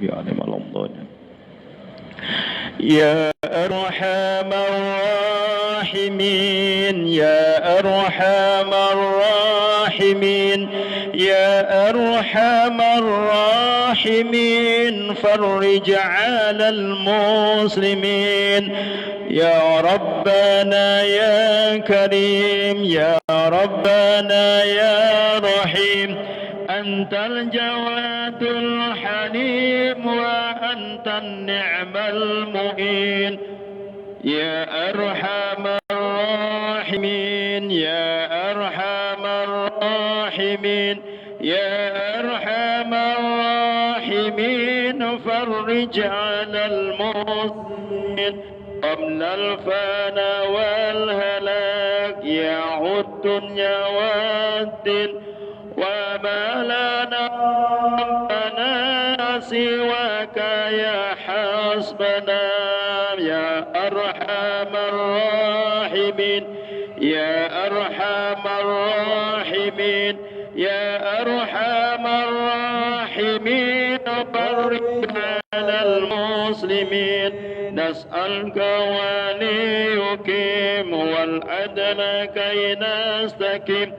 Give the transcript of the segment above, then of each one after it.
بعلم رمضان. يا أرحم الراحمين يا أرحم الراحمين يا أرحم الراحمين فرج على المسلمين يا ربنا يا كريم يا ربنا يا رحيم أنت الجواد الحليم وأنت النعم المعين يا أرحم الراحمين يا أرحم الراحمين يا أرحم الراحمين فرج على المسلمين قبل الفنا والهلاك يا عد يا ود وما لنا ربنا سواك يا حسبنا يا أرحم الراحمين يا أرحم الراحمين يا أرحم الراحمين فرج على المسلمين نسألك وليقيم والعدل كي نستقيم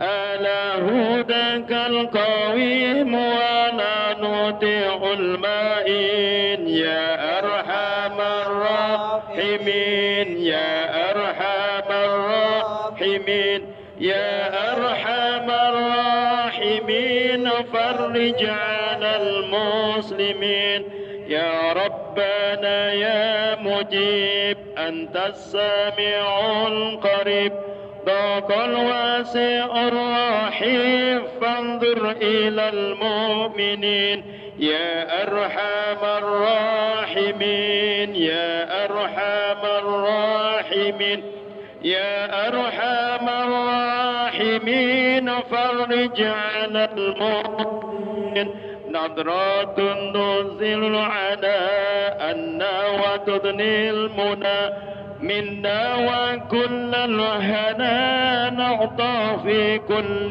على هداك القويم ولا نطيع المائين يا أرحم الراحمين يا أرحم الراحمين يا أرحم الراحمين فرج على المسلمين يا ربنا يا مجيب أنت السميع القريب ذاك الواسع الرحيم فانظر إلى المؤمنين يا أرحم الراحمين يا أرحم الراحمين يا أرحم الراحمين فرج على المؤمنين نظرات تنزل على أنا وتضني المنى منا وكل الهنا نعطى في كل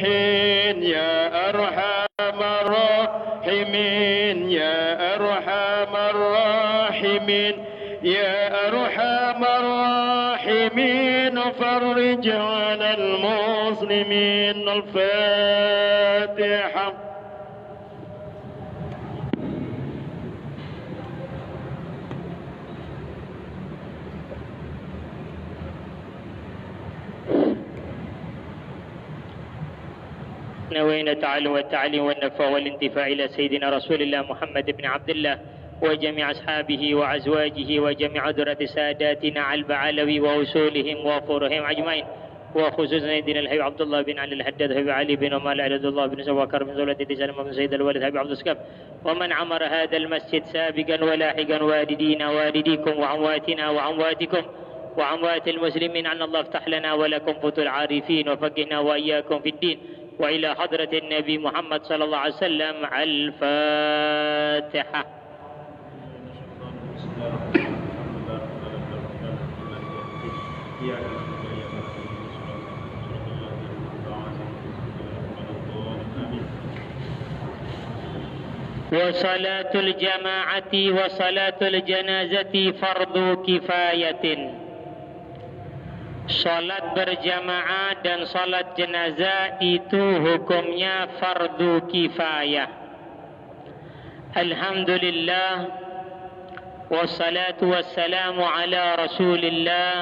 حين يا أرحم الراحمين يا أرحم الراحمين يا أرحم الراحمين فرج على المسلمين الفاتحة. نوينا التعلم والتعليم والنفع والانتفاع إلى سيدنا رسول الله محمد بن عبد الله وجميع أصحابه وأزواجه وجميع ذرة ساداتنا البعلوي وأصولهم وفورهم أجمعين وخصوصا سيدنا الحبيب عبد الله بن علي الحداد حبيب علي بن أمال عبد الله بن سواكر بن زولة سلمة بن سيد الوالد حبيب عبد السكاب ومن عمر هذا المسجد سابقا ولاحقا والدينا والديكم وأمواتنا وأمواتكم وأموات المسلمين أن الله افتح لنا ولكم فتوح العارفين وفقهنا وإياكم في الدين وإلى حضرة النبي محمد صلى الله عليه وسلم الفاتحة. وصلاة الجماعة وصلاة الجنازة فرض كفاية. Salat berjamaah dan salat jenazah itu hukumnya fardu kifayah. Alhamdulillah wassalatu wassalamu ala Rasulillah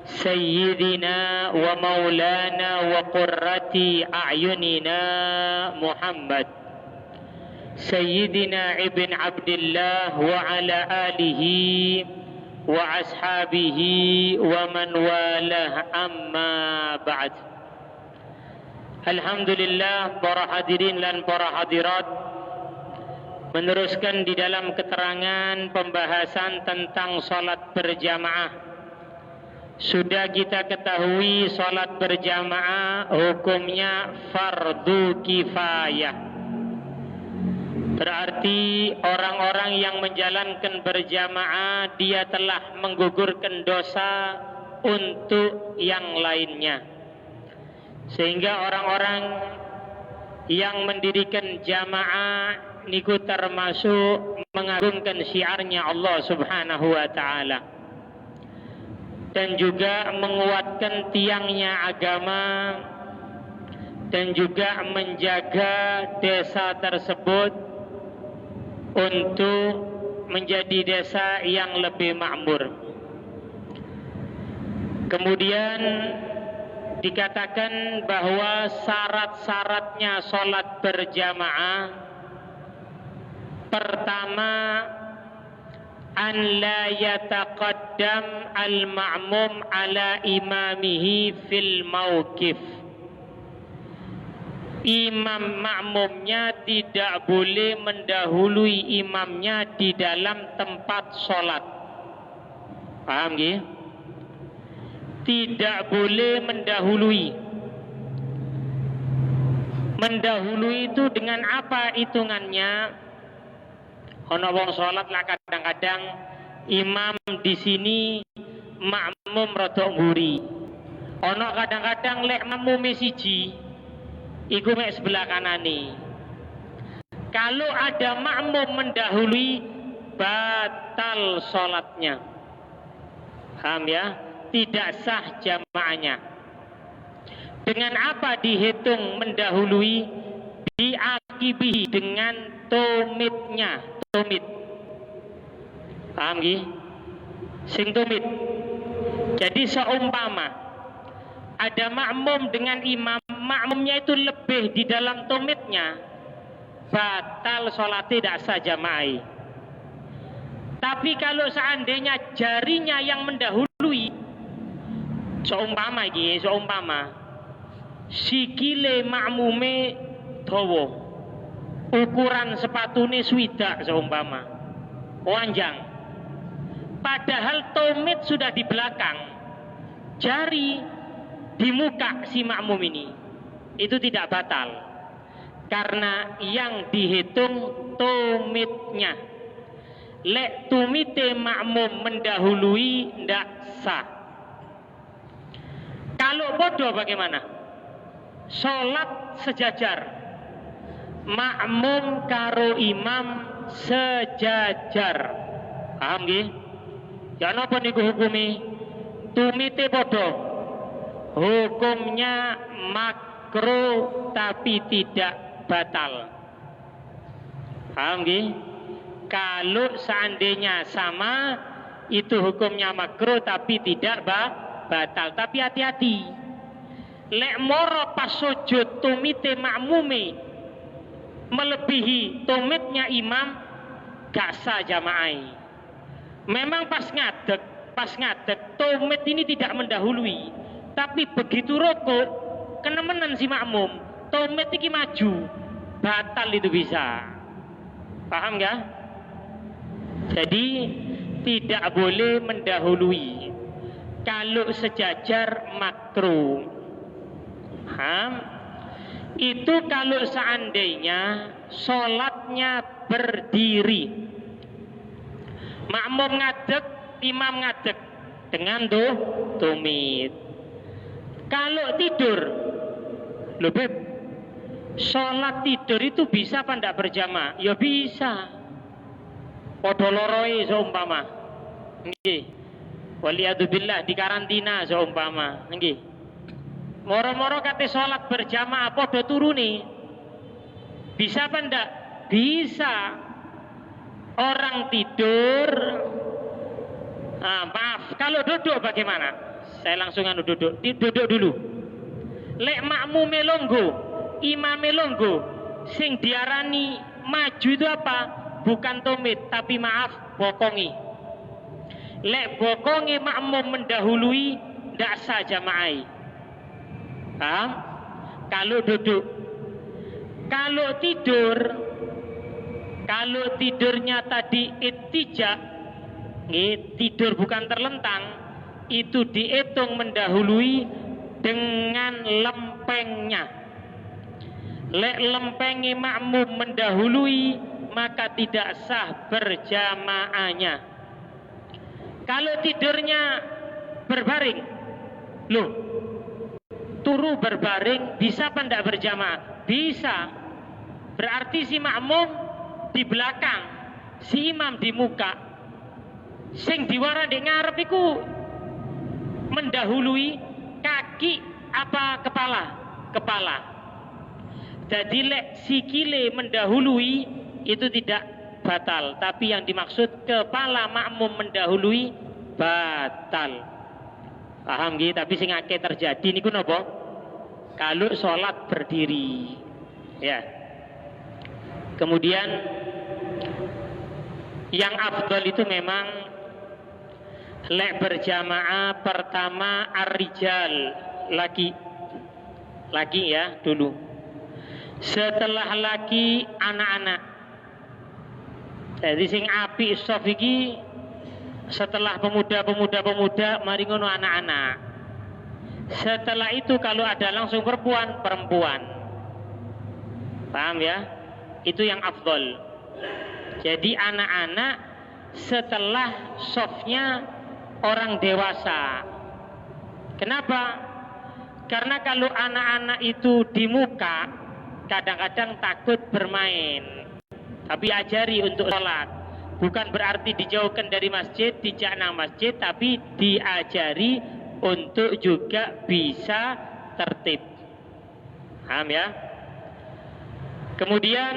sayyidina wa maulana wa qurrati a'yunina Muhammad sayyidina ibn Abdullah wa ala alihi wa ashabihi wa man walah amma ba'd. Alhamdulillah para hadirin dan para hadirat, meneruskan di dalam keterangan pembahasan tentang salat berjamaah. Sudah kita ketahui salat berjamaah hukumnya fardu kifayah. Berarti orang-orang yang menjalankan berjamaah dia telah menggugurkan dosa untuk yang lainnya. Sehingga orang-orang yang mendirikan jamaah niku termasuk mengagungkan syiarnya Allah Subhanahu wa taala dan juga menguatkan tiangnya agama dan juga menjaga desa tersebut untuk menjadi desa yang lebih makmur. Kemudian dikatakan bahwa syarat-syaratnya sholat berjamaah, pertama, an la yataqaddam al-ma'mum ala imamihi fil mauqif. Imam makmumnya tidak boleh mendahului imamnya di dalam tempat sholat. Paham nggih? Tidak boleh mendahului. Mendahului itu dengan apa hitungannya? Ono wong sholat lah kadang-kadang imam di sini makmum rodok mburi. Ono kadang-kadang lek makmum siji iku mek sebelah kanane. Kalau ada makmum mendahului batal sholatnya. Paham ya? Tidak sah jamaahnya. Dengan apa dihitung mendahului? Diakibi dengan tumitnya. Tumit. Paham nggih? Sing tumit. Jadi seumpama ada makmum dengan imam, makmumnya itu lebih di dalam tumitnya, batal sholat, tidak sah jamaah. Tapi kalau seandainya jarinya yang mendahului, seumpama sikile makmume dawa, ukuran sepatune swidak seumpama, panjang. Padahal tumit sudah di belakang, jari di muka si makmum ini, itu tidak batal. Karena yang dihitung tumitnya. Lek tumite makmum mendahului ndak sah. Kalau bodoh bagaimana? Sholat sejajar, makmum karo imam sejajar. Paham nggih? Ya napa niku hukumi? Tumite bodoh, hukumnya makruh tapi tidak batal. Paham nggih? Kalau seandainya sama, itu hukumnya makruh tapi tidak batal. Tapi hati-hati. Lek moro pas sujud tumite makmume melebihi tumitnya imam, gak sah jamaah. Memang pas ngadeg tumit ini tidak mendahului. Tapi begitu rukuk kenemenan si makmum, tumit iki maju, batal itu bisa. Paham gak? Jadi tidak boleh mendahului. Kalau sejajar makruh. Paham? Itu kalau seandainya sholatnya berdiri. Makmum ngadeg, imam ngadeg dengan tumit. Kalau tidur, loh Beb, sholat tidur itu bisa apa enggak berjamaah? Ya bisa. Podo loroi seumpama, nggih. Waliyadzubillah di karantina seumpama, nggih. Moro-moro kate sholat berjamaah podo turuni. Bisa apa ndak? Bisa. Orang tidur. Maaf, kalau duduk bagaimana? Saya langsung duduk. Duduk dulu. Lek makmume longgo, imame longgo, sing diarani maju itu apa? Bukan tumit, tapi maaf, bokongi. Lek bokongi makmum mendahului, ndak sah jamaah. Paham? Kalau duduk. Kalau tidurnya tadi ittija, tidur bukan terlentang, itu dihitung mendahului dengan lempengnya. Lek lempengi makmum mendahului, maka tidak sah berjamaahnya. Kalau tidurnya berbaring, loh, turu berbaring bisa apa tidak berjamaah? Bisa. Berarti si makmum di belakang, si imam di muka. Sing diwara di ngarep iku mendahului kaki apa kepala? Kepala. Jadi lek sikile mendahului itu tidak batal, tapi yang dimaksud kepala makmum mendahului batal. Paham gitu? Tapi sing akeh terjadi niku napa? Kalau sholat berdiri. Ya. Kemudian yang afdal itu memang lek berjamaah pertama ar-rijal, laki ya dulu. Setelah laki anak-anak. Jadi sing api shaf iki setelah pemuda mari ngono anak-anak. Setelah itu kalau ada langsung perempuan. Paham ya? Itu yang afdol. Jadi anak-anak setelah shafnya orang dewasa. Kenapa? Karena kalau anak-anak itu di muka kadang-kadang takut bermain. Tapi ajari untuk sholat. Bukan berarti dijauhkan dari masjid, dijak nang masjid, tapi diajari untuk juga bisa tertib. Paham ya? Kemudian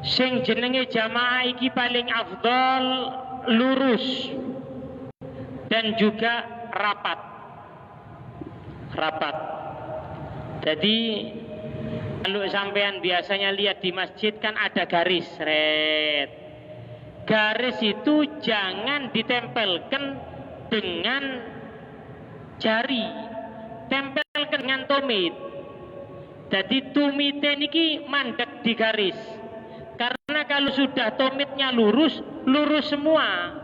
sing jenenge jamaah iki paling afdal lurus dan juga rapat. Jadi kalau sampean biasanya lihat di masjid kan ada garis, red. Garis itu jangan ditempelkan dengan jari, tempelkan dengan tumit. Jadi tumite niki mandek di garis. Karena kalau sudah tumitnya lurus semua.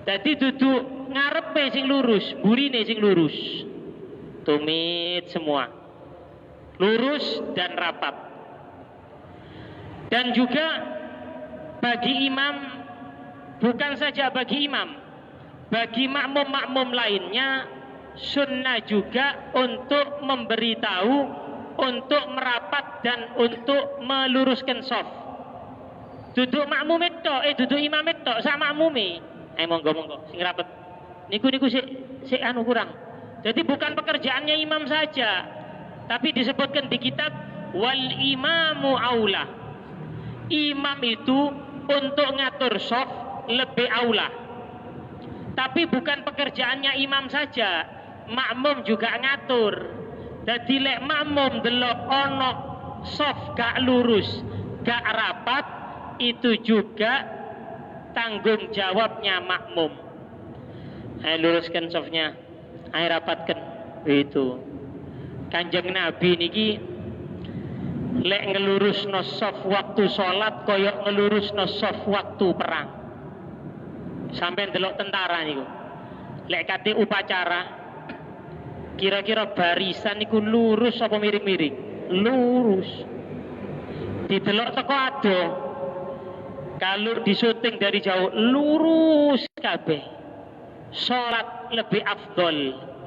Jadi duduk ngarepe sing lurus, burine sing lurus. Tumit semua. Lurus dan rapat. Dan juga bagi imam, bukan saja bagi imam, bagi makmum-makmum lainnya sunnah juga untuk memberitahu, untuk merapat dan untuk meluruskan shaf. Duduk makmum itu, duduk imam itu sama makmumi. Monggo sing rapet. Niku sik anu kurang. Jadi bukan pekerjaannya imam saja, tapi disebutkan di kitab wal imamu aula. Imam itu untuk ngatur shaf lebih aula. Tapi bukan pekerjaannya imam saja, makmum juga ngatur. Jadi lek makmum delok ono shaf gak lurus, gak rapat, itu juga tanggung jawabnya makmum. Ayo luruskan shafnya, ayo rapatkan. Itu Kanjeng Nabi niki lek ngelurusno shaf waktu sholat koyok ngelurusno shaf waktu perang. Sampai delok tentara niku. Lek kate upacara kira-kira barisan niku lurus apa miring-miring? Lurus. Didelok teko adoh. Kalau disuting dari jauh lurus kabeh. Salat lebih afdol,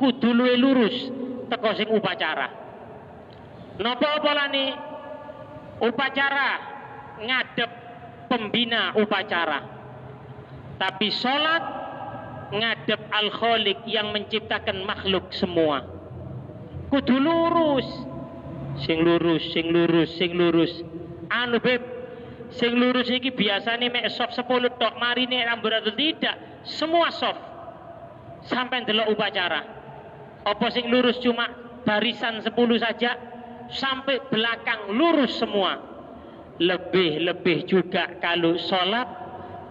kudu luwih lurus teko sing upacara. Napa polane? Upacara ngadep pembina upacara. Tapi salat ngadep al-khaliq yang menciptakan makhluk semua. Kudu lurus. Sing lurus. Anu beb, sing lurus iki biasane mek shaf 10 tok, marine amburadul tidak. Semua shaf. Sampai delok upacara. Apa sing lurus cuma barisan 10 saja, sampai belakang lurus semua. Lebih juga kalau sholat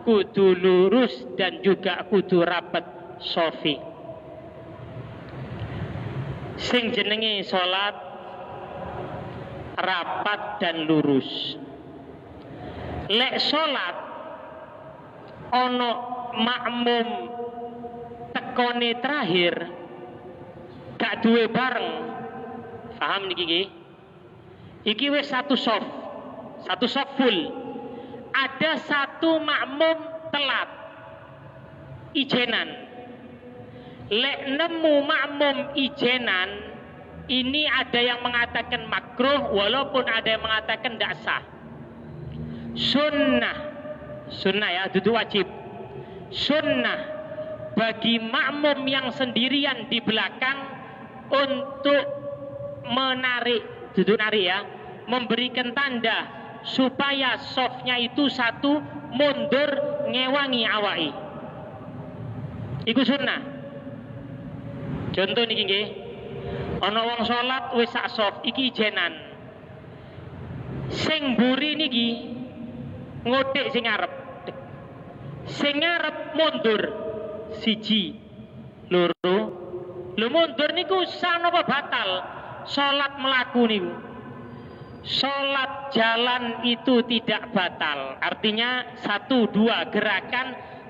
kudu lurus dan juga kudu rapat sofi. Sing jenenge sholat rapat dan lurus. Lek sholat ono makmum tekone terakhir gak duwe bareng. Paham niki? Iki wis satu shaf full. Ada satu makmum telat ijenan. Lek nemu makmum ijenan, ini ada yang mengatakan makruh walaupun ada yang mengatakan tidak sah. Sunnah ya, itu wajib. Sunnah bagi makmum yang sendirian di belakang untuk menarik, duduk narik ya, memberikan tanda supaya softnya itu satu mundur ngewangi awai. Iku sunnah. Contoh niki nggih. Ana wong salat wis sak soft iki ijenan. Sing mburi niki ngothik sing ngarep. Sing ngarep mundur siji loro. Lho mundur niku sah napa batal? Salat mlaku niku. Salat jalan itu tidak batal. Artinya 1-2 gerakan,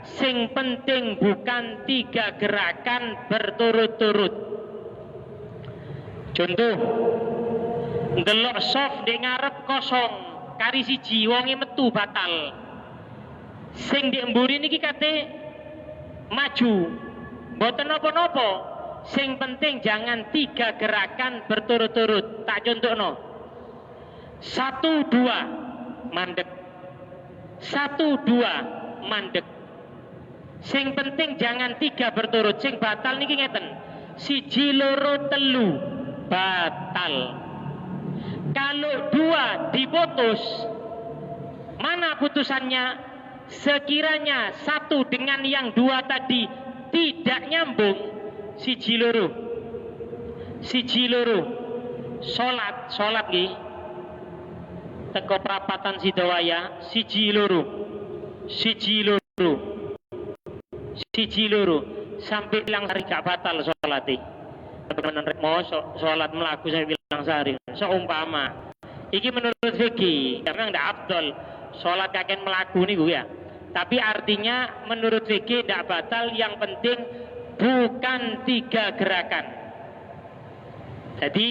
sing penting bukan 3 gerakan berturut-turut. Contoh, ndelok soft di ngarep kosong, kari siji wonge metu batal. Sing di mburi niki kate maju, mboten napa-napa. Sing penting jangan 3 gerakan berturut-turut. Tak contohno. 1-2 mandek. 1-2 mandek. Sing penting jangan 3 berturut. Sing batal niki ngeten. 1-2 3 batal. Kalau 2 diputus, mana putusannya? Sekiranya 1 dengan yang 2 tadi tidak nyambung, 1-2 salat nggih teko prapatan Sidowaya 1-2 sampai bilang sehari gak batal salate. Bener mosok salat melaku saya bilang sehari seumpama iki menurut fikih memang ndak afdol salat kakek melaku niku ya, tapi artinya menurut fikih ndak batal, yang penting bukan 3 gerakan. Jadi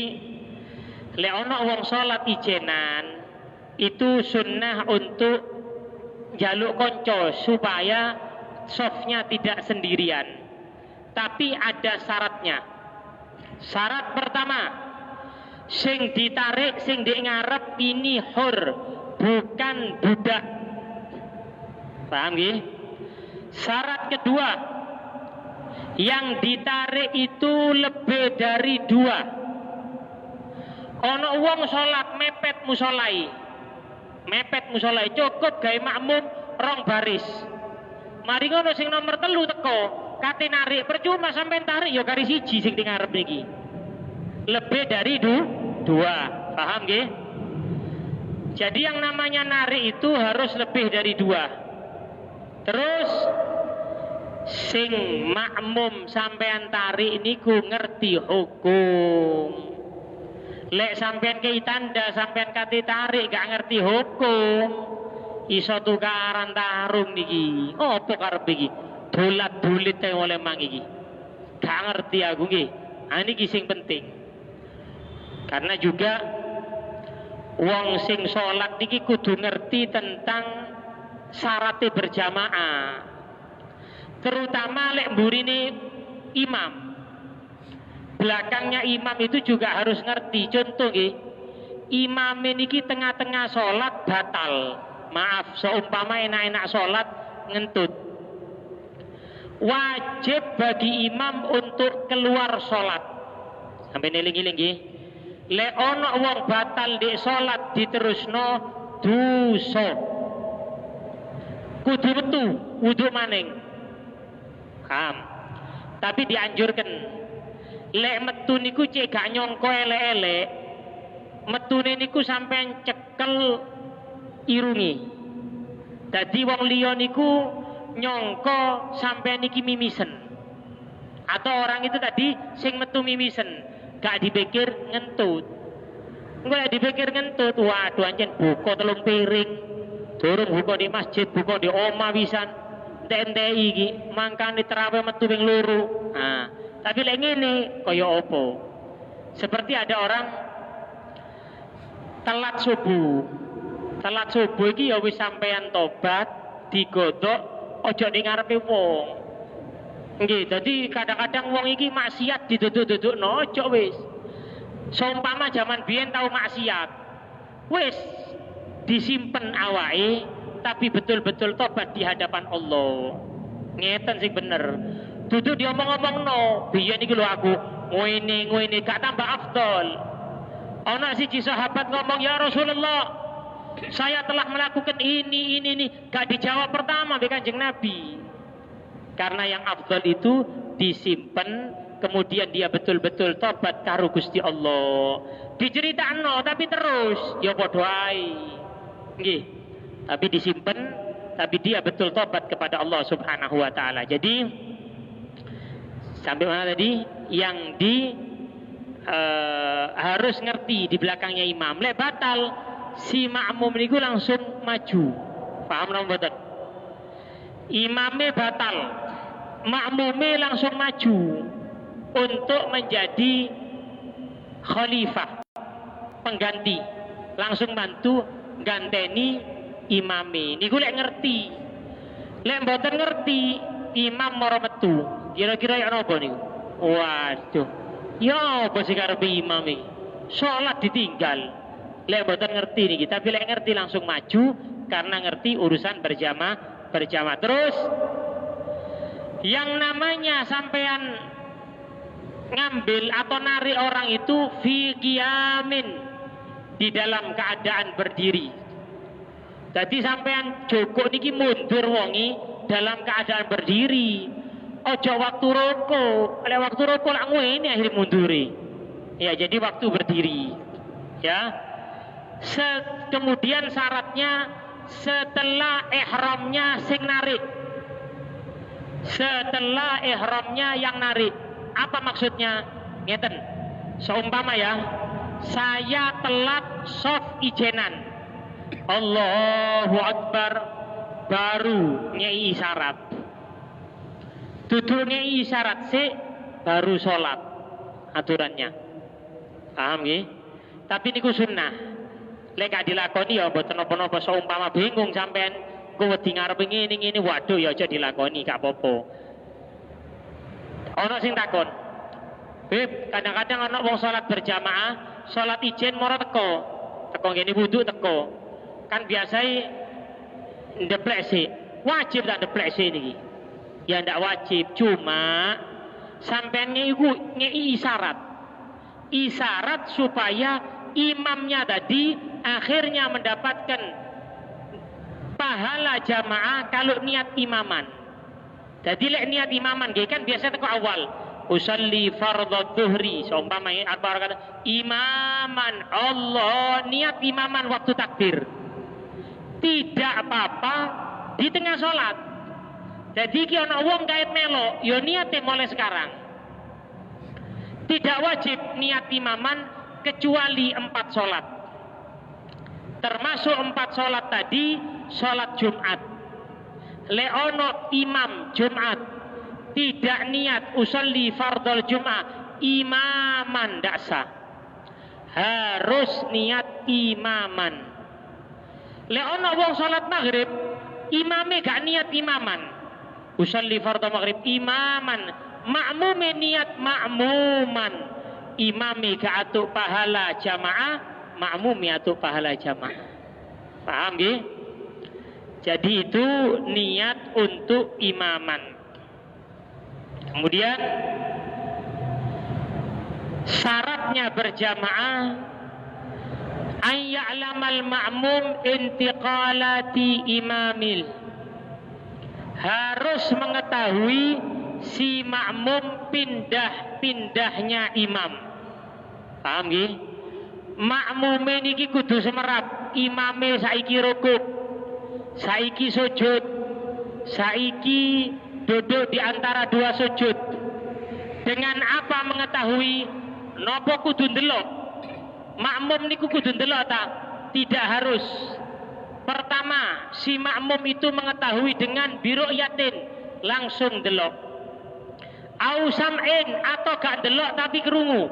lek ana wong salat ijenan itu sunnah untuk jaluk konco supaya softnya tidak sendirian. Tapi ada syaratnya. Syarat pertama, sing ditarik, sing di ngarep ini hur, bukan budak. Paham nggih? Syarat kedua, yang ditarik itu lebih dari 2. Ono wong salat mepet musolai cukup gawe makmum 2 baris. Mari ngono sing nomor 3 teko, kate narik percuma sampean tarik ya kari siji sing di ngarep niki. Lebih dari 2. Paham nggih? Jadi yang namanya narik itu harus lebih dari 2. Terus sing makmum sampean tarik niku ngerti hukum. Lek sampean kei tanda sampean kate tarik gak ngerti hukum, iso tukaran tarung niki. Apa karep iki? Dolat-dolit teh oleh mang iki. Gak ngerti aku nggih. Niki sing penting. Karena juga wong sing salat niki kudu ngerti tentang syarat berjamaah. Terutama lek mburine imam. Belakangnya imam itu juga harus ngerti. Contoh nggih, imam niki tengah-tengah salat batal. Maaf, seumpama enak-enak salat ngentut. Wajib bagi imam untuk keluar salat. Sampai neling-eling nggih. Lek ana wong batal di salat diterusno dosa. Kudu metu wudu maning. Paham? Tapi dianjurkan lek metu niku cek gak nyongko elek-elek, metune niku sampean cekel irungi. Dadi wong liya niku nyongko sampean niki mimisen. Atau orang itu tadi sing metu mimisen, gak dipikir ngentut. Engko lek dipikir ngentut, waduh anjen buka 3 piring. Durung buka di masjid, buka di omah pisan. Entek-enteki iki, mangkane terawih metu ping 2. Nah, tapi lek ngene kaya apa? Seperti ada orang telat subuh. Telat subuh iki ya wis sampean tobat, digodhok aja ning ngarepe wong. Nggih, dadi kadang-kadang wong iki maksiat diduduk-dudukno aja wis. Seumpama zaman biyen tau maksiat, wis disimpen awake tapi betul-betul tobat di hadapan Allah. Ngeten sing bener. Dudu diomong-omongno, biyen iki lho aku ngene gak tambah afdol. Ana siji sahabat ngomong, "Ya Rasulullah, saya telah melakukan ini, gak dijawab pertama oleh Kanjeng Nabi." Karena yang afdal itu disimpen, kemudian dia betul-betul tobat karo Gusti Allah. Diceritakno tapi terus ya padha ae. Nggih. Tapi disimpen, tapi dia betul tobat kepada Allah Subhanahu wa taala. Jadi sampai mana tadi? Yang harus ngerti di belakangnya imam. Lek batal si makmum niku langsung maju. Paham napa mboten? Imame batal, makmume langsung maju untuk menjadi khalifah, pengganti, langsung bantu ganteni imame. Niku lek ngerti. Lek mboten ngerti, imam moro metu. Kira-kira ya napa niku? Waduh. Ya apa sih karepe imam iki? Salat ditinggal. Lek mboten ngerti niki, tapi lek ngerti langsung maju karena ngerti urusan berjamaah. Terus yang namanya sampean ngambil atau narik orang itu fi qiyamin, di dalam keadaan berdiri. Jadi sampean joko niki mundur wongi dalam keadaan berdiri. Ojo waktu rokok, oleh waktu rokok lak ngene akhir munduri. Ya, jadi waktu berdiri. Ya. Kemudian syaratnya setelah ihramnya sing narik. Setelah ihramnya yang narik. Apa maksudnya? Ngeten. Seumpama ya, saya telat soft ijenan. Allahu Akbar, baru ngei isyarat. Dudu ngei isyarat sik baru sholat aturannya. Paham nggih? Tapi niku sunnah. Lek gak dilakoni ya mboten napa-napa. Seumpama bingung sampean ku wedi ngarep ngene waduh ya aja dilakoni gak apa-apa. Ana sing takon, "Beb, kadang-kadang ana wong sholat berjamaah, sholat ijen moro teko ngene wudu teko. Kan biasa ndeplek sih. Wajib tak ndeplek sih niki?" Ya ndak wajib, cuma sampean ngei isyarat. Isyarat supaya imamnya tadi akhirnya mendapatkan pahala jamaah kalau niat imaman. Jadi lek niat imaman nggih kan biasa teko awal. Usalli fardhu dhuhri, seumpama kata imaman, Allah niat imaman waktu takbir. Tidak apa-apa di tengah sholat. Jadi ki ana wong kait melo, yo niate mulai sekarang. Tidak wajib niat imaman kecuali 4 sholat. Termasuk 4 sholat tadi, sholat Jumat. Le ono imam Jumat tidak niat usolli fardhul Jumat, imaman ndak sah. Harus niat imaman. Le ono wong sholat maghrib, imame gak niat imaman. Usolli fardhu maghrib imaman, makmume niat makmuman, imami gak atuk pahala jamaah, makmumi atuk pahala jamaah. Paham nggih? Jadi itu niat untuk imaman. Kemudian syaratnya berjamaah an ya'lamal ma'mum intiqalati imamil. Harus mengetahui si makmum pindah-pindahnya imam. Paham nggih? Makmume niki kudu semerap, imame saiki rukuk, saiki sujud, saiki duduk di antara 2 sujud. Dengan apa mengetahui napa kudu ndelok? Makmum niku kudu ndelok ta? Tidak harus. Pertama, si makmum itu mengetahui dengan biru'yatin, langsung delok. Au sam'in, atau gak delok tapi kerungu.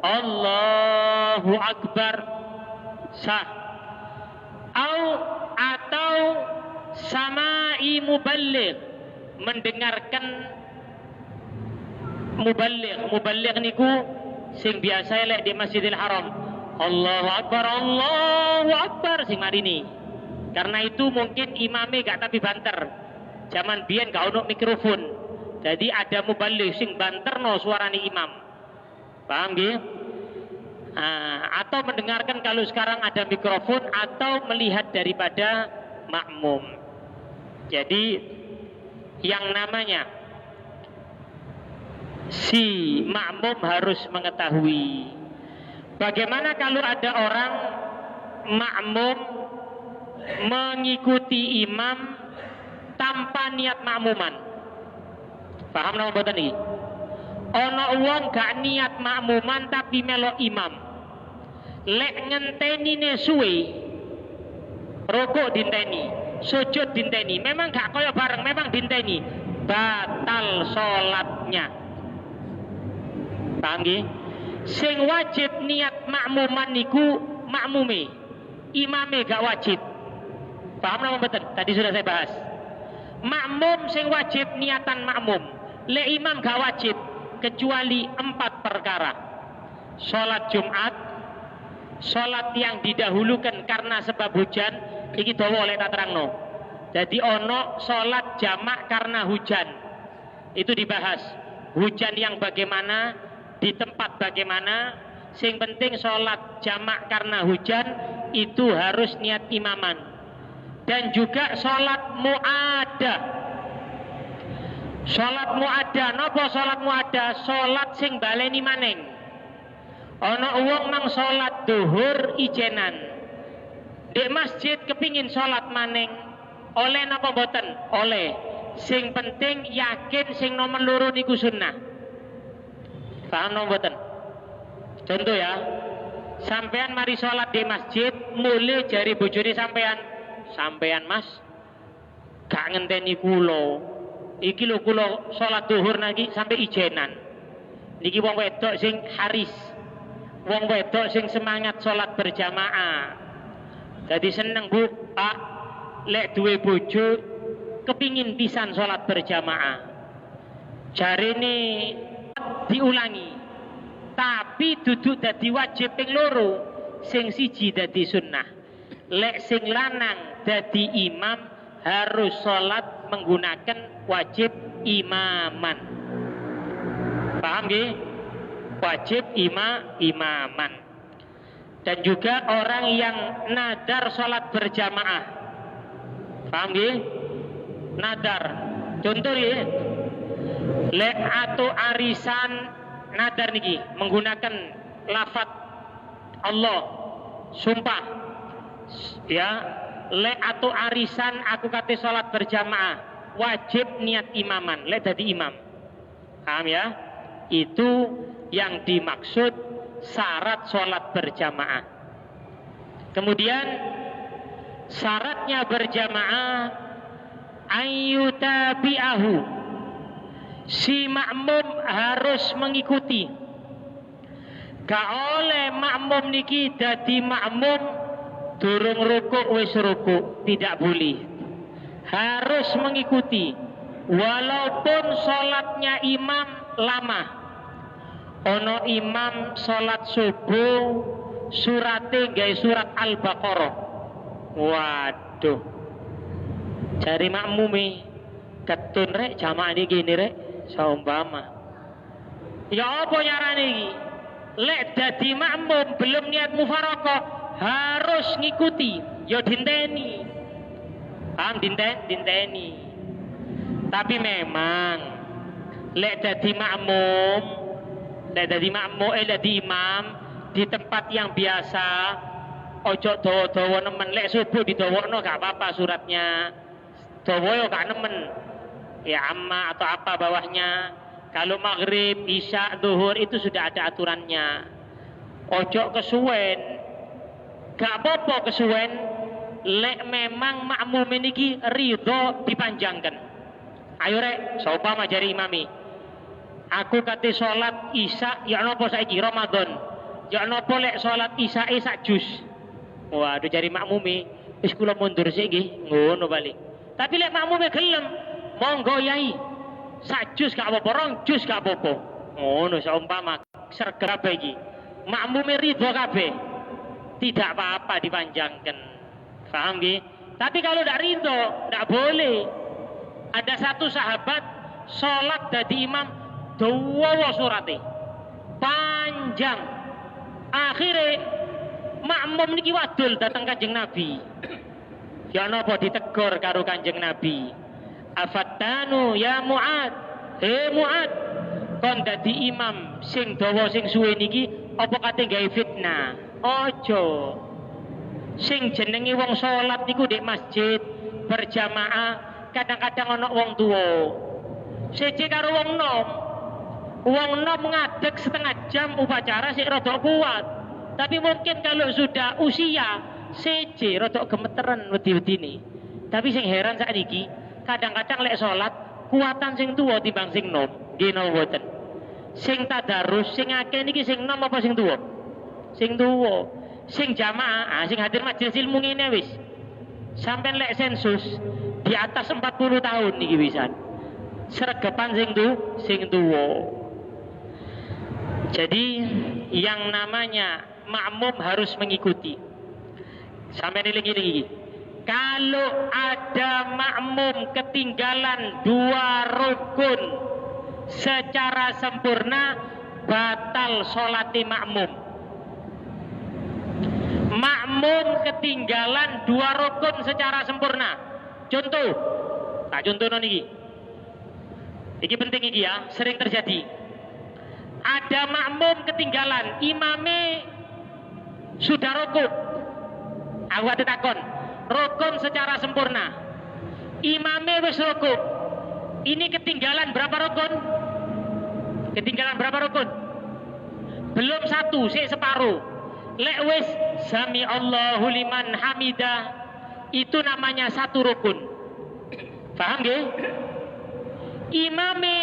Allahu Akbar, sah. Atau sama'i muballigh, mendengarkan muballigh. Muballigh niku Sing biasa lek di Masjidil Haram. Allahu Akbar sing marini. Karena itu mungkin imame gak tapi banter. Zaman biyen gak ono mikrofon. Jadi ada muballigh sing banterno suarane imam. Paham nggih? Atau mendengarkan kalau sekarang ada mikrofon atau melihat daripada makmum. Jadi yang namanya si makmum harus mengetahui bagaimana kalau ada orang makmum mengikuti imam tanpa niat makmuman. Paham napa mboten iki? Ana wong gak niat makmuman tapi melok imam. Lek ngentenine suwe, rukuk dinteni, sujud dinteni, memang gak koyo bareng, memang dinteni, batal salatnya. Paham nggih? Sing wajib niat makmuman niku makmume. Imame gak wajib. Paham napa mboten? Tadi sudah saya bahas. Makmum sing wajib niatan makmum. Lek imam gak wajib kecuali 4 perkara. Salat Jumat, salat yang didahulukan karena sebab hujan, iki dawa oleh tak terangno. Jadi ono salat jamak karena hujan. Itu dibahas. Hujan yang bagaimana, di tempat bagaimana, sing penting salat jamak karena hujan itu harus niat imaman. Dan juga salat mu'adah. Salat mu'adah, napa salat mu'adah? Salat sing baleni maneng. Ana wong nang salat duhur ijenan. Di masjid kepingin salat maneng. Oleh napa mboten? Oleh. Sing penting yakin sing nomor loro niku sunnah. Paham napa mboten? Contoh ya. Sampean mari salat di masjid, mulai jari bojone sampean. Sampean Mas, gak ngenteni kula. Iki lho kula salat duhur niki sampai ijenan. Niki wong wedok sing haris. Wong wedok sing semangat salat berjamaah. Jadi seneng Bu, Pak, lek duwe bojo kepingin pisan salat berjamaah. Jarine diulangi. Tapi duduk dadi wajib ping loro, sing siji dadi sunnah. Lek sing lanang dadi imam harus salat menggunakan wajib imaman. Paham nggih? Wajib imaman. Dan juga orang yang nadar salat berjamaah. Paham nggih? Nadar. Contoh nggih. Lek atau arisan nadar niki menggunakan lafaz Allah, sumpah. Ya, lek atau arisan aku kate salat berjamaah, wajib niat imaman, lek dadi imam. Paham ya? Itu yang dimaksud syarat salat berjamaah. Kemudian syaratnya berjamaah ayyutabi'ahu. Si makmum harus mengikuti. Gak oleh makmum niki dadi makmum durung rukuk wis rukuk, tidak boleh. Harus mengikuti walaupun salatnya imam lama. Ono imam salat subuh surate gawe surat Al-Baqarah. Waduh. Cari makmume ketun rek jamaah iki gini rek saumpama. Ya apa nyarane iki? Lek dadi makmum belum niat mufaraqah harus ngikuti, ya dinteni. Paham dinteni. Tapi memang lek dadi makmum, dadi imam di tempat yang biasa, ojo dawa-dawa nemen. Lek subuh didawakno gak apa-apa suratnya. Dawa yo gak nemen. Ya amma atau apa bawahnya. Kalau maghrib, isya, zuhur itu sudah ada aturannya. Ojo kesuwen. Gak apa-apa kesuwen. Lek memang makmum niki ridho dipanjangkan. Ayo rek, sopama jari imami. Aku kate salat isya ya nopo saiki Ramadan. Ya nopo lek salat isya sak jus. Waduh jari makmumi wis kula mundur sik nggih, ngono balik. Tapi lek makmume gelem, monggo yai. Sak jus gak apa-apa, rong jus gak apa-apa. Ngono seumpama sregep kabeh iki. Makmume ridho kabeh. Tidak apa-apa dipanjangkan. Paham nggih? Tapi kalau tidak ridho, tidak boleh. Ada satu sahabat sholat dadi imam dawa surate. Panjang. Akhirnya makmum niki wadul datang Kanjeng Nabi. Ya napa ditegur karo Kanjeng Nabi. Afattanu ya Mu'ad. He Mu'ad, kon dadi imam sing dawa sing suwe niki apa kate gawe fitnah? Ojo. Sing jenenge wong salat niku di masjid berjamaah kadang-kadang ana wong tuwa. Siji karo wong nom. Wong nom ngadeg setengah jam upacara sik rada kuat. Tapi mungkin kalau sudah usia siji rada gemeteran wedi-wedine. Tapi sing heran sakniki kadang-kadang lek salat kuatan sing tuwa timbang sing nom. Nggih napa mboten? Sing tadarus sing akeh niki sing nom apa sing tuwa? Sing tuwa. Sing jamaah, sing hadir majelis ilmu ngene wis. Sampai lek sensus di atas 40 tahun niki wisan. Sregepan sing tuwa. Jadi yang namanya makmum harus mengikuti. Sampai iling-iling. Kalau ada makmum ketinggalan 2 rukun secara sempurna, batal sholati makmum. Makmum ketinggalan 2 rukun secara sempurna. Contoh, tak contoh niki. Iki penting iki ya, sering terjadi. Ada makmum ketinggalan, imame sudah rukun. Aku ate takon, rukun secara sempurna. Imame wis rukun. Ini ketinggalan berapa rukun? Ketinggalan berapa rukun? Belum 1, sik separuh. Lek wis sami Allahu liman hamidah, itu namanya 1 rukun. Paham nggih? Imame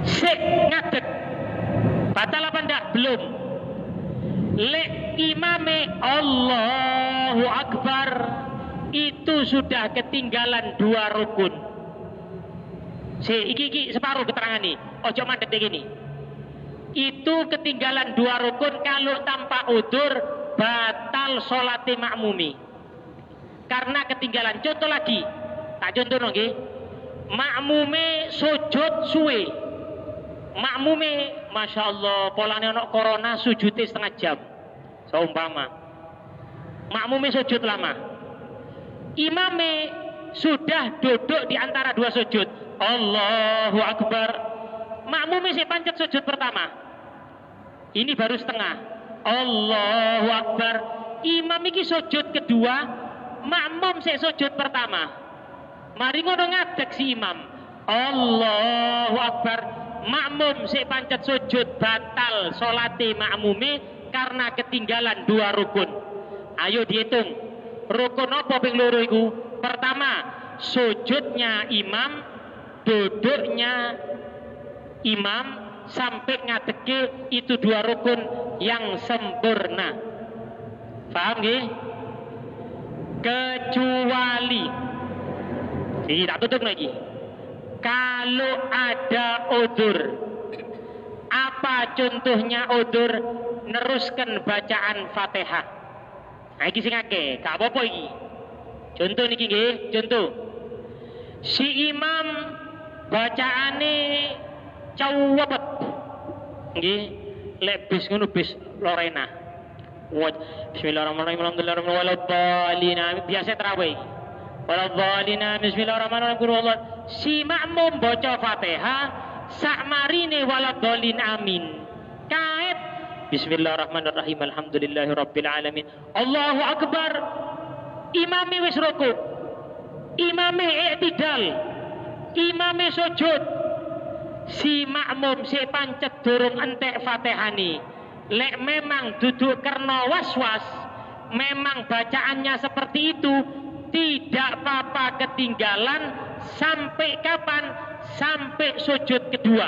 sik ngadeg. Batal apa ndak? Belum. Lek imame Allahu Akbar, itu sudah ketinggalan 2 rukun. Iki separuh keterangan nih. Ojo mandek gini. Itu ketinggalan 2 rukun kalau tanpa udur batal sholati makmumi. Karena ketinggalan. Contoh lagi. Tak contoh nggih. Makmume sujud suwe. Makmume Masya Allah polane ana corona sujudnya setengah jam. Seumpama. Makmume sujud lama. Imame sudah duduk di antara 2 sujud. Allahu Akbar. Makmume sih pancet sujud pertama. Ini baru setengah. Allahu Akbar. Imam iki sujud kedua, makmum sih sujud pertama. Mari ngono ngadeg si imam. Allahu Akbar. Makmum sih pancet sujud, batal sholati makmume karena ketinggalan 2 rukun. Ayo dihitung. Rukun apa ping loro iku? Pertama, sujudnya imam, duduknya imam sampai ngadege, itu 2 rukun yang sempurna. Paham nggih? Kecuali ini tak tutup lagi. Kalau ada udur. Apa contohnya udur? Neruskan bacaan Fatihah. Nah iki sing akeh, gak apa-apa iki. Contoh niki nggih, contoh. Si imam bacaane cawabet. Nggih, lek bis ngono bis Lorena. Bismillahirrahmanirrahim. Alhamdulillahirabbil alamin. Biasa tarawih. Waladhdallin. Bismillahirrahmanirrahim. Si makmum baca Fatihah sakmarine waladhdallin amin. Kait Bismillahirrahmanirrahim. Alhamdulillahirabbil alamin. Allahu akbar. Imame wis rukuk. Imame i'tidal. Imame sujud. Si makmum si pancet durung entek Fatihani. Lek memang duduk karena was-was, memang bacaannya seperti itu, tidak apa-apa ketinggalan sampai kapan? Sampai sujud kedua.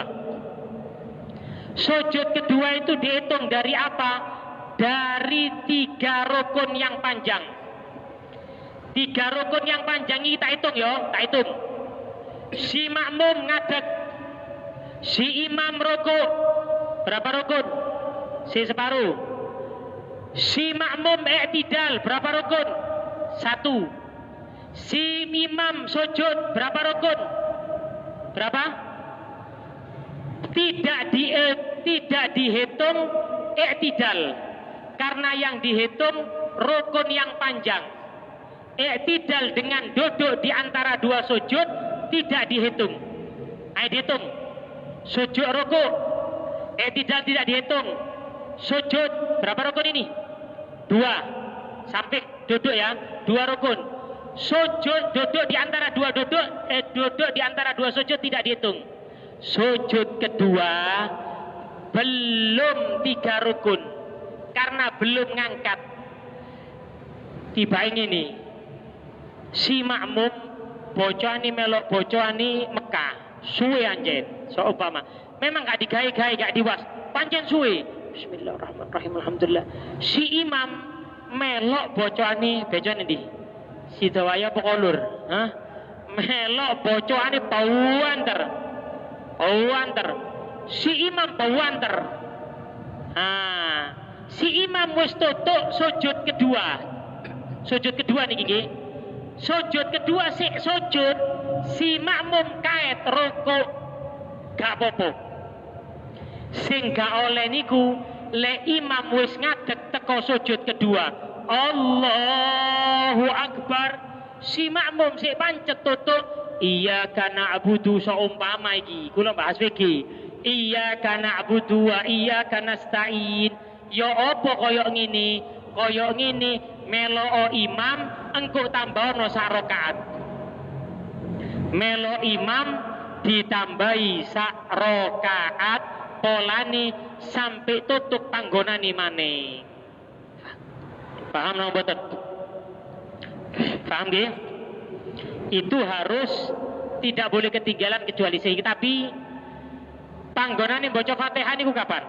Sujud kedua itu dihitung dari apa? Dari 3 rukun yang panjang. 3 rukun yang panjang ini tak hitung ya, tak hitung. Si makmum ngadeg, Si imam rukuk, berapa rukun? Si separuh. Si makmum i'tidal, berapa rukun? 1. Si imam sujud, berapa rukun? Berapa? Tidak dihitung i'tidal, karena yang dihitung rukun yang panjang. I'tidal dengan duduk di antara dua sujud tidak dihitung. Ayo dihitung. Sujud rukuk, i'tidal tidak dihitung. Sujud berapa rukun ini? 2. Sampai duduk ya, 2 rukun. Sujud duduk di antara dua duduk di antara dua sujud tidak dihitung. Sujud kedua belum 3 rukun karena belum ngangkat. Tiba ini si makmum bocani melok bocani Mekah suwe anjen seumpama memang gak digawe-gawe gak diwas pancen suwe. Bismillahirrahmanirrahim. Alhamdulillah. Si imam melok bocani ndi? Sidawaya Pokolur. Melok bocani pauanter. Si imam pauanter. Si imam wis tutuk sujud kedua. Sujud kedua niki nggih. Sujud kedua sujud si makmum kaet rukuk gak apa-apa. Sing gak oleh niku le imam wis ngadeg teko sujud kedua. Allahu Akbar. Si makmum sik pancet tutuk iyyaka na'budu saumpama iki. Kula bahas iki. Iyyaka na'budu wa iyyaka nasta'in. Ya apa kaya ngene? Kaya ngene melo imam engko tambahono sak rakaat. Melo imam ditambahi sak rakaat polane sampai tutup panggonane maneh. Paham napa mboten? Paham nggih? Itu harus tidak boleh ketinggalan kecuali sehingga tapi panggonane maca Fatihah niku kapan?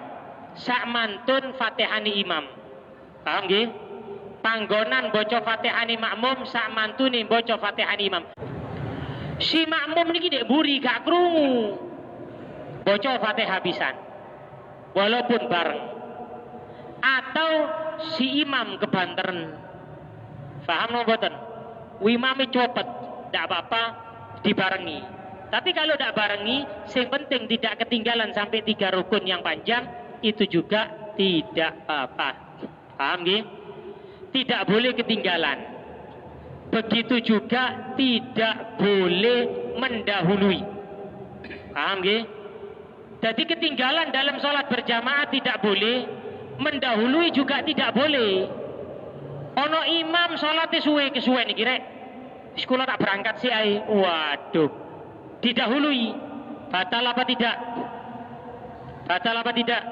Sak mantun Fatihane imam. Paham nggih? Panggonan maca Fatihane makmum sak mantune maca Fatihane imam. Si makmum niki dek buri gak krungu. Maca Fatihah pisan. Walaupun bareng. Atau si imam kebanteren. Paham napa mboten? Imame copet, ndak apa-apa dibarengi. Tapi kalau ndak barengi, sing penting tidak ketinggalan sampai 3 rukun yang panjang, itu juga tidak apa-apa. Paham nggih? Tidak boleh ketinggalan. Begitu juga tidak boleh mendahului. Paham nggih? Jadi ketinggalan dalam sholat berjamaah tidak boleh, mendahului juga tidak boleh. Ono imam sholatnya suwe kesuwe nih kira, sekolah tak berangkat sih ay, waduh, didahului, batal apa tidak? Batal apa tidak?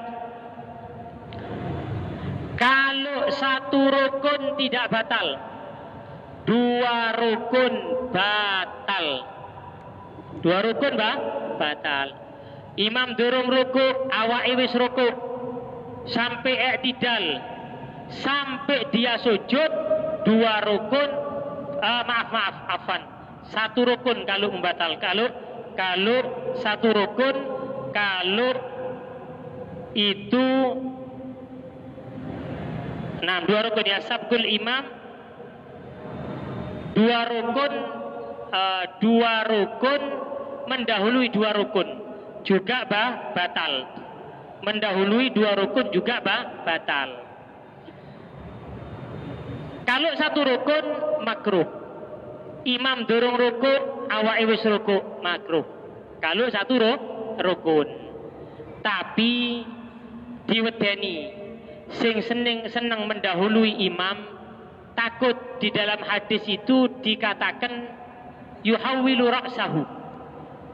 Kalau 1 rukun tidak batal, 2 rukun batal, 2 rukun batal. Imam durung ruku, awake wis ruku sampai i'tidal, sampai dia sujud 2 rukun, afan 1 rukun kalau membatal, kalau 1 rukun, kalau itu 2 rukun ya sabkul imam, 2 rukun, 2 rukun mendahului 2 rukun juga batal. Mendahului 2 rukun juga batal. Kalau 1 rukun makruh. Imam durung rukun, awake wis rukun makruh. Kalau 1 rukun. Tapi diwedeni sing seneng mendahului imam, takut di dalam hadis itu dikatakan yuhawwilu ra'sahu.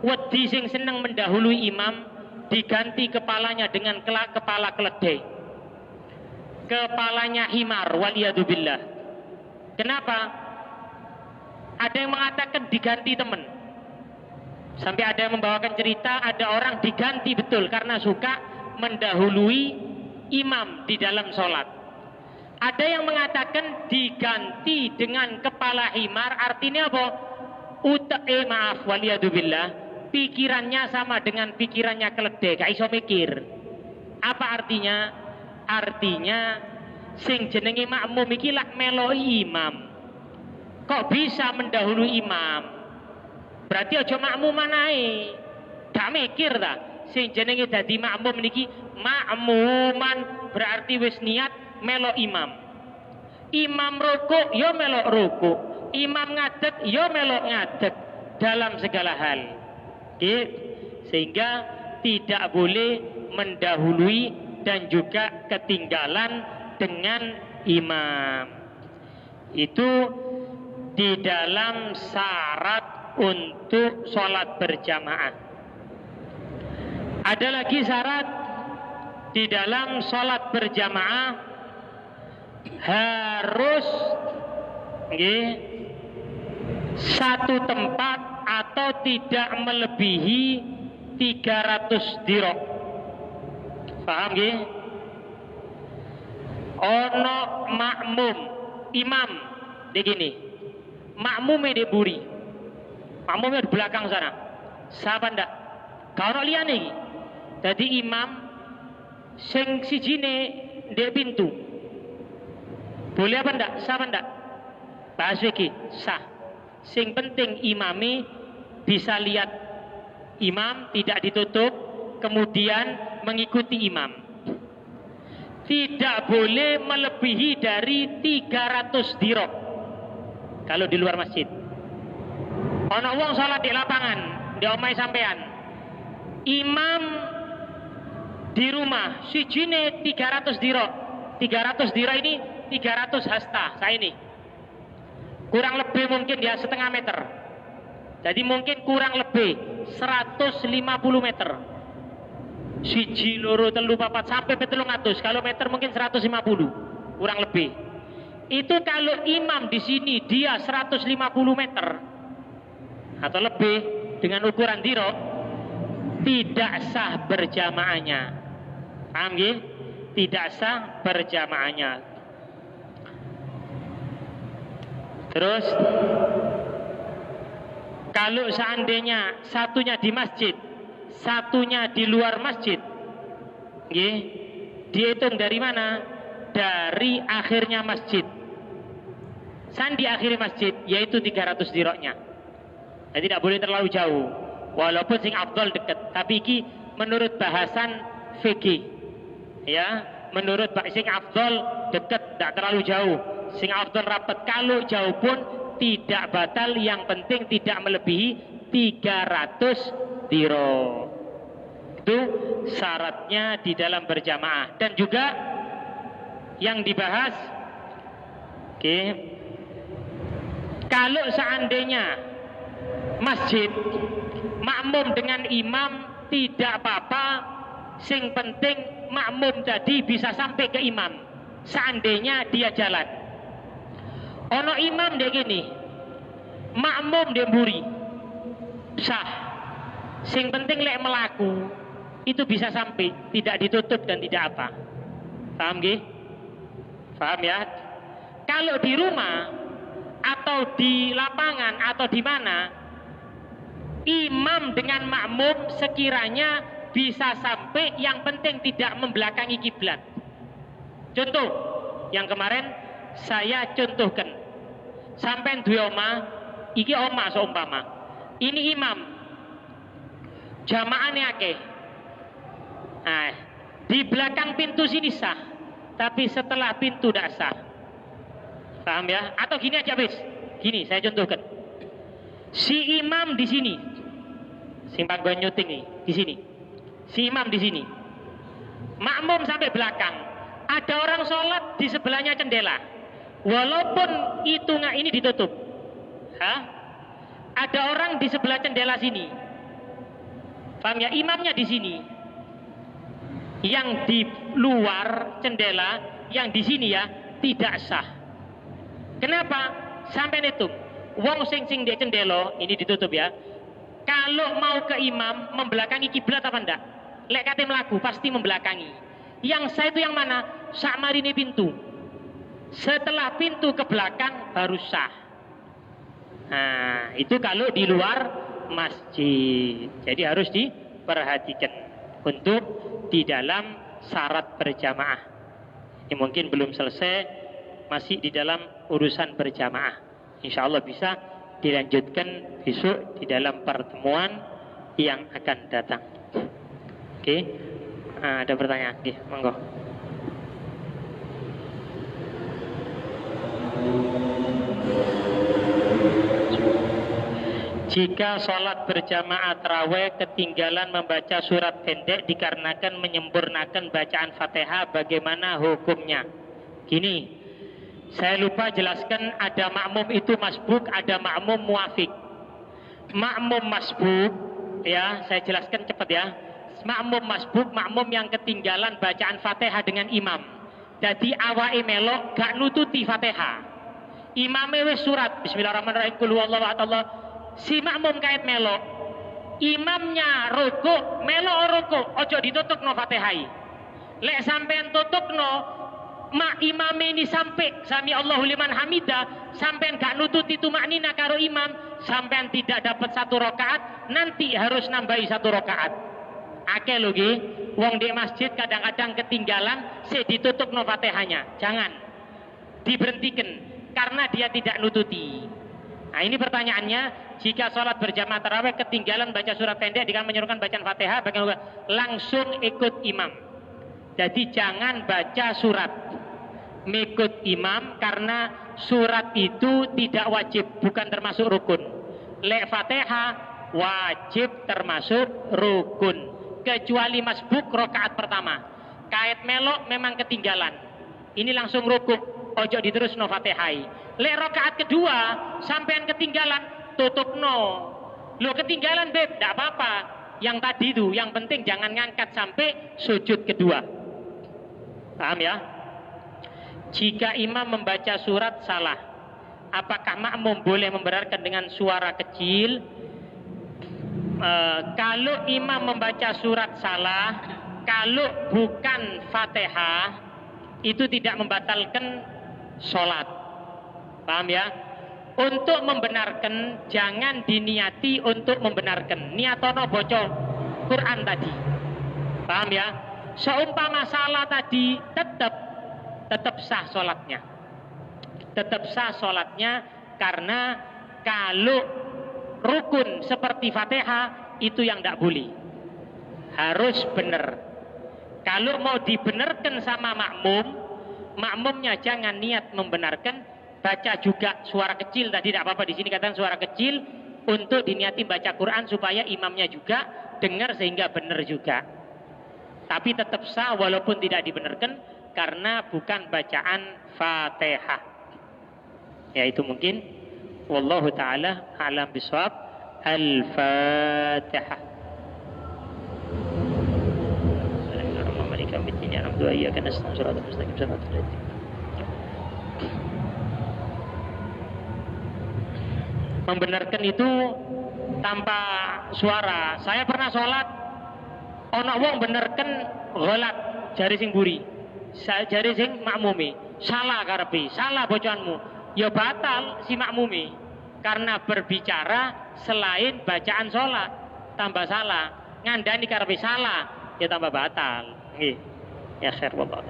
Wedi sing seneng mendahului imam diganti kepalanya dengan kepala keledai, kepalanya himar, waliyadzubillah. Kenapa? Ada yang mengatakan diganti teman. Sampai ada yang membawakan cerita ada orang diganti betul karena suka mendahului imam di dalam sholat. Ada yang mengatakan diganti dengan kepala himar, artinya apa? Maaf, waliyadzubillah, pikirannya sama dengan pikirannya keledai, gak iso mikir. Apa artinya? Artinya sing jenenge makmum iki lak meloi imam. Kok bisa mendahului imam? Berarti aja makmuman ae. Gak mikir ta? Sing jenenge dadi makmum niki makmuman berarti wis niat melo imam. Imam rukuk ya melok rukuk, imam ngadeg ya melok ngadeg dalam segala hal. Sehingga tidak boleh mendahului dan juga ketinggalan dengan imam. Itu di dalam syarat untuk sholat berjamaah. Ada lagi syarat di dalam sholat berjamaah, harus satu tempat atau tidak melebihi 300 dirok. Paham nggih? Ono makmum, imam begini. Makmumnya di buri. Makmumnya di belakang sana. Siapa ndak? Kalau liane iki. Dadi imam sing sijine ndek pintu. Boleh apa ndak? Sah apa ndak? Bahas iki, sah. Sing penting imami bisa lihat imam, tidak ditutup, kemudian mengikuti imam. Tidak boleh melebihi dari 300 dirok kalau di luar masjid. Ono wong salat di lapangan, di omai sampean. Imam di rumah, sijine 300 dirok. 300 dirok ini 300 hasta, saya ini. Kurang lebih mungkin dia setengah meter. Jadi mungkin kurang lebih 150 meter. Siji, loro, telu, papat, sampai 300. Kalau meter mungkin 150, kurang lebih. Itu kalau imam di sini dia 150 meter atau lebih dengan ukuran dirok, tidak sah berjamaahnya. Paham ya? Tidak sah berjamaahnya. Terus kalau seandainya satunya di masjid, satunya di luar masjid, dihitung dari mana? Dari akhirnya masjid. Di akhir masjid, yaitu 300 diroknya. Jadi tidak boleh terlalu jauh. Walaupun sing afdol dekat, tapi ini menurut bahasan fikih, ya, menurut sing afdol dekat, tidak terlalu jauh. Sing afdol rapat, kalau jauh pun tidak batal, yang penting tidak melebihi 300 dirok. Itu syaratnya di dalam berjamaah. Dan juga yang dibahas, kalau seandainya masjid makmum dengan imam tidak apa-apa, sing penting makmum tadi bisa sampai ke imam seandainya dia jalan. Ono imam dia gini, makmum dia mburi, sah. Sing penting lek melaku itu bisa sampai, tidak ditutup dan tidak apa. Paham gih? Paham ya? Kalau di rumah atau di lapangan atau di mana, imam dengan makmum sekiranya bisa sampai, yang penting tidak membelakangi kiblat. Contoh yang kemarin saya contohkan, sampai dua omah, iki omah seumpama, ini imam, jamaahnya akeh. Nah, di belakang pintu sini sah, tapi setelah pintu tidak sah. Paham ya? Atau gini aja bis, gini saya contohkan. Si imam di sini, simpang gue nyuting nih, di sini. Si imam di sini, makmum sampai belakang. Ada orang sholat di sebelahnya jendela. Walaupun itu nggak ini ditutup, ada orang di sebelah jendela sini. Paham ya? Imamnya di sini, yang di luar jendela, yang di sini ya tidak sah. Kenapa? Sampai itu, wong sing di jendela ini ditutup ya. Kalau mau ke imam membelakangi kiblat apa enggak? Lek kate melaku pasti membelakangi. Yang sah itu yang mana? Sak marine pintu. Setelah pintu ke belakang baru sah. Nah, itu kalau di luar masjid. Jadi harus diperhatikan untuk di dalam syarat berjamaah. Ini mungkin belum selesai, masih di dalam urusan berjamaah. Insya Allah bisa dilanjutkan besok di dalam pertemuan yang akan datang. Oke, ada pertanyaan? Oke, monggo. Jika sholat berjamaah tarawih ketinggalan membaca surat pendek dikarenakan menyempurnakan bacaan Fatihah, bagaimana hukumnya? Gini, saya lupa jelaskan, ada makmum itu masbuk, ada makmum muafik. Makmum masbuk, ya saya jelaskan cepat ya. Makmum masbuk, makmum yang ketinggalan bacaan Fatihah dengan imam. Jadi awake melok gak nututi Fatihah. Imame wis surat Bismillahirrahmanirrahim qul huwallahu ahad. Si makmum kait melok, imamnya rukuk, melok rukuk, ojo ditutupno Fatihah. Lek sampean tutupno, mak imam ini sampai sami Allahu liman hamidah, sampean gak nutut itu maknina karo imam, sampean tidak dapat 1 rakaat, nanti harus nambahi 1 rakaat. Akeh lho nggih, wong di masjid kadang-kadang ketinggalan, se ditutupno Fatihahnya. Jangan diberhentikan karena dia tidak nututi. Nah ini pertanyaannya, jika sholat berjamaah tarawih ketinggalan baca surat pendek dengan menyuruhkan bacaan Fatihah, bagaimana? Langsung ikut imam. Jadi jangan baca surat, mengikut imam, karena surat itu tidak wajib, bukan termasuk rukun. Lek Fatihah wajib termasuk rukun, kecuali masbuk rakaat pertama. Kait melok memang ketinggalan, ini langsung rukuk, ojo diterus no Fatihah. Lek rakaat kedua sampean ketinggalan, tutup no. Lo ketinggalan beb, tidak apa-apa. Yang tadi itu, yang penting jangan ngangkat sampai sujud kedua. Paham ya? Jika imam membaca surat salah, apakah makmum boleh membenarkan dengan suara kecil? Kalau imam membaca surat salah, kalau bukan Fatihah, itu tidak membatalkan sholat. Paham ya? Untuk membenarkan, jangan diniati untuk membenarkan. Niatono bocor Quran tadi. Paham ya? Seumpama salah tadi, tetap sah sholatnya. Tetap sah sholatnya, karena kalau rukun seperti Fatihah itu yang tidak boleh. Harus benar. Kalau mau dibenarkan sama makmum, makmumnya jangan niat membenarkan, baca juga suara kecil tadi, tidak apa-apa. Di sini katakan suara kecil untuk diniati baca Quran supaya imamnya juga dengar sehingga benar juga. Tapi tetap sah walaupun tidak dibenarkan karena bukan bacaan Fatihah. Ya itu mungkin. Wallahu taala a'lam bishawab. Al-Fatihah. Membenarkan itu tanpa suara. Saya pernah sholat, ono wong benerken ghalat jari sing buri, jari sing makmumi, salah karepe, salah bocoanmu, ya batal si makmumi, karena berbicara selain bacaan sholat, tambah salah, ngandani karepe salah, ya tambah batal. Nggih, ya khair wallah.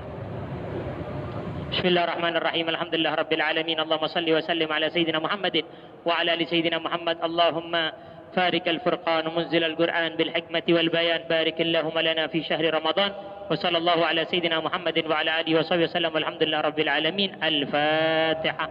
Bismillahirrahmanirrahim. Alhamdulillah rabbil alamin. Allahumma salli wa sallim ala sayyidina Muhammadin wa ala ali sayyidina Muhammad. Allahumma farik al-furqan munzil al-Qur'an bil hikmati wal bayan. Barik Allahumma lana fi syahri Ramadan. Wa sallallahu ala sayyidina Muhammadin wa ala alihi wa sahbihi wasallam. Alhamdulillah rabbil alamin. Al-Fatihah.